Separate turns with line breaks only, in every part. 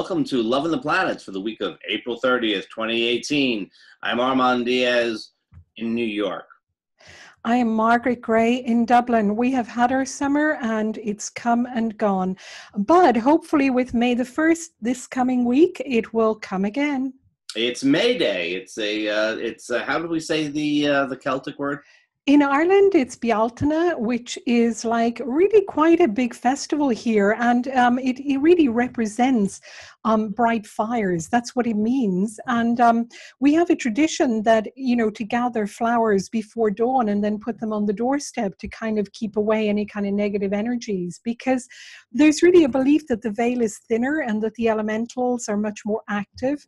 welcome to Loving the Planets for the week of April 30th, 2018. I'm Armand Diaz in New York.
I am Margaret Gray in Dublin. We have had our summer and it's come and gone. But hopefully with May the 1st this coming week, it will come again.
It's May Day. It's how do we say the Celtic word?
In Ireland, it's Bealtaine, which is like really quite a big festival here. And it really represents bright fires. That's what it means. And we have a tradition that, to gather flowers before dawn and then put them on the doorstep to kind of keep away any kind of negative energies, because there's really a belief that the veil is thinner and that the elementals are much more active.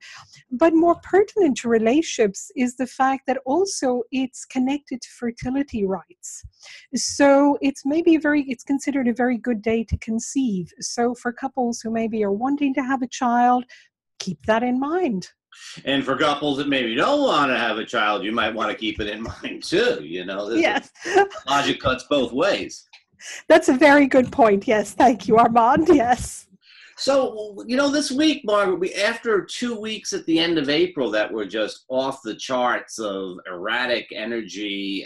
But more pertinent to relationships is the fact that also it's connected to fertility rights. So it's considered a very good day to conceive. So for couples who maybe are wanting to have a child, keep that in mind.
And for couples that maybe don't want to have a child, you might want to keep it in mind too.
Yes.
Logic cuts both ways.
That's a very good point. Yes. Thank you, Armand. Yes.
So, this week, Margaret, after 2 weeks at the end of April that were just off the charts of erratic energy,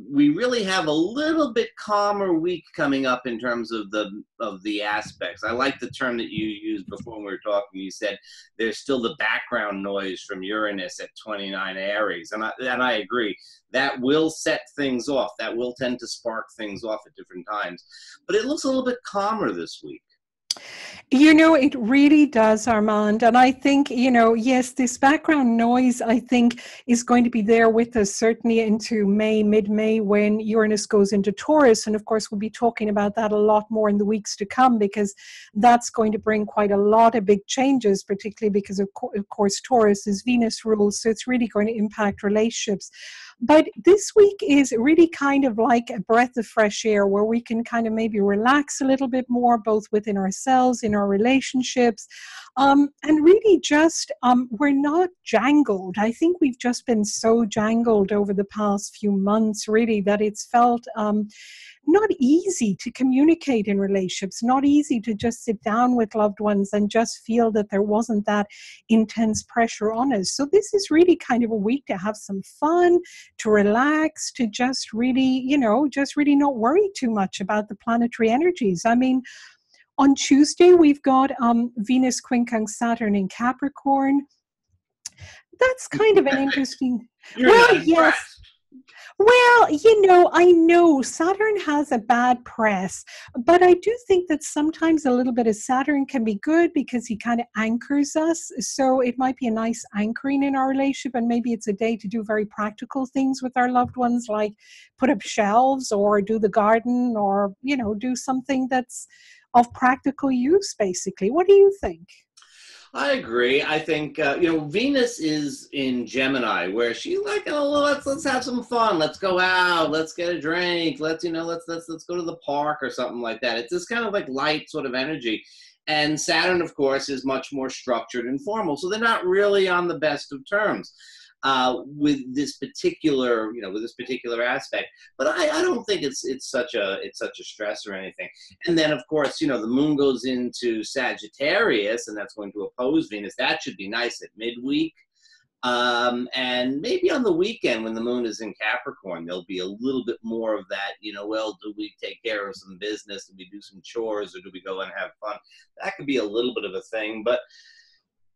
we really have a little bit calmer week coming up in terms of the aspects. I like the term that you used before when we were talking. You said there's still the background noise from Uranus at 29 Aries, and I agree. That will set things off. That will tend to spark things off at different times. But it looks a little bit calmer this week.
It really does, Armand. And I think, yes, this background noise, I think, is going to be there with us certainly into mid-May, when Uranus goes into Taurus. And of course, we'll be talking about that a lot more in the weeks to come, because that's going to bring quite a lot of big changes, particularly because, of course, Taurus is Venus ruled. So it's really going to impact relationships. But this week is really kind of like a breath of fresh air, where we can kind of maybe relax a little bit more, both within ourselves, in our relationships, and really just we're not jangled. I think we've just been so jangled over the past few months, really, that it's felt not easy to communicate in relationships, not easy to just sit down with loved ones and just feel that there wasn't that intense pressure on us. So this is really kind of a week to have some fun, to relax, to just really, not worry too much about the planetary energies. I mean, on Tuesday, we've got Venus quincunx Saturn in Capricorn. That's kind of an interesting...
Yes.
Well, I know Saturn has a bad press, but I do think that sometimes a little bit of Saturn can be good because he kind of anchors us. So it might be a nice anchoring in our relationship, and maybe it's a day to do very practical things with our loved ones, like put up shelves or do the garden, or, do something that's of practical use, basically. What do you think?
I agree. I think Venus is in Gemini, where she's like, let's have some fun. Let's go out. Let's get a drink. Let's go to the park or something like that. It's this kind of like light sort of energy. And Saturn, of course, is much more structured and formal. So they're not really on the best of terms with this particular aspect. But I don't think it's such a stress or anything. And then, of course, the moon goes into Sagittarius, and that's going to oppose Venus. That should be nice at midweek. And maybe on the weekend when the moon is in Capricorn, there'll be a little bit more of that, do we take care of some business? Do we do some chores, or do we go and have fun? That could be a little bit of a thing. But,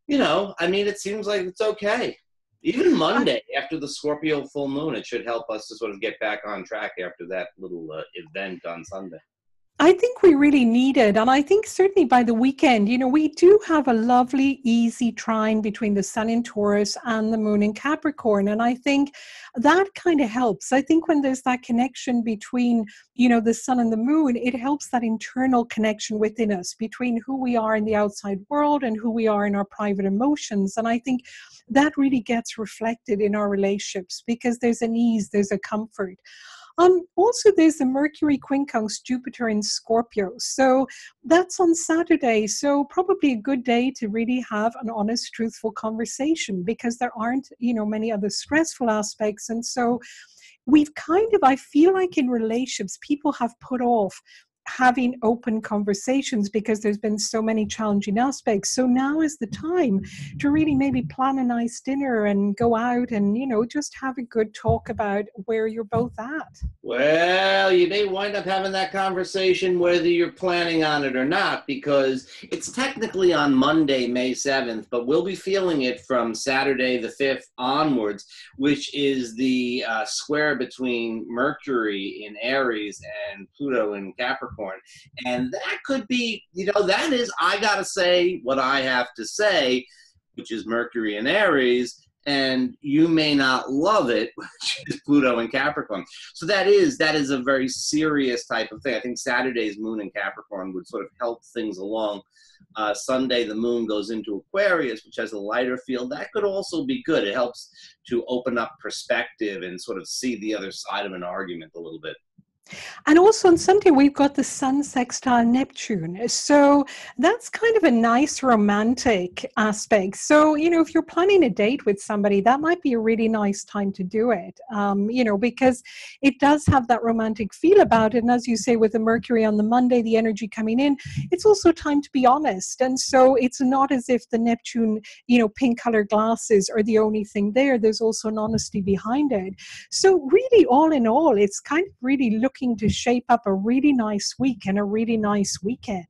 it seems like it's okay. Even Monday, after the Scorpio full moon, it should help us to sort of get back on track after that little event on Sunday.
I think we really need it. And I think certainly by the weekend, we do have a lovely, easy trine between the sun in Taurus and the moon in Capricorn. And I think that kind of helps. I think when there's that connection between, the sun and the moon, it helps that internal connection within us between who we are in the outside world and who we are in our private emotions. And I think that really gets reflected in our relationships, because there's an ease, there's a comfort. Also, there's the Mercury quincunx Jupiter in Scorpio. So that's on Saturday. So probably a good day to really have an honest, truthful conversation, because there aren't, many other stressful aspects. And so we've I feel like in relationships, people have put off having open conversations because there's been so many challenging aspects. So now is the time to really maybe plan a nice dinner and go out and, just have a good talk about where you're both at.
Well, you may wind up having that conversation whether you're planning on it or not, because it's technically on Monday, May 7th, but we'll be feeling it from Saturday the 5th onwards, which is the square between Mercury in Aries and Pluto in Capricorn. And that could be, that is, I got to say what I have to say, which is Mercury in Aries. And you may not love it, which is Pluto in Capricorn. So that is a very serious type of thing. I think Saturday's moon in Capricorn would sort of help things along. Sunday, the moon goes into Aquarius, which has a lighter field. That could also be good. It helps to open up perspective and sort of see the other side of an argument a little bit.
And also on Sunday, we've got the Sun sextile Neptune. So that's kind of a nice romantic aspect. So, if you're planning a date with somebody, that might be a really nice time to do it, because it does have that romantic feel about it. And as you say, with the Mercury on the Monday, the energy coming in, it's also time to be honest. And so it's not as if the Neptune, pink colored glasses are the only thing there. There's also an honesty behind it. So really, all in all, it's kind of really looking to shape up a really nice week and a really nice weekend.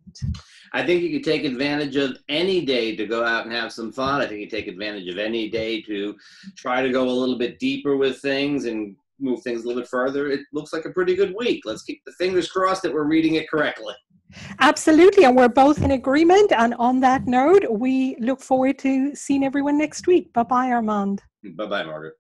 I think you could take advantage of any day to go out and have some fun. I think you take advantage of any day to try to go a little bit deeper with things and move things a little bit further. It looks like a pretty good week. Let's keep the fingers crossed that we're reading it correctly.
Absolutely, and we're both in agreement. And on that note, we look forward to seeing everyone next week. Bye-bye, Armand.
Bye-bye, Margaret.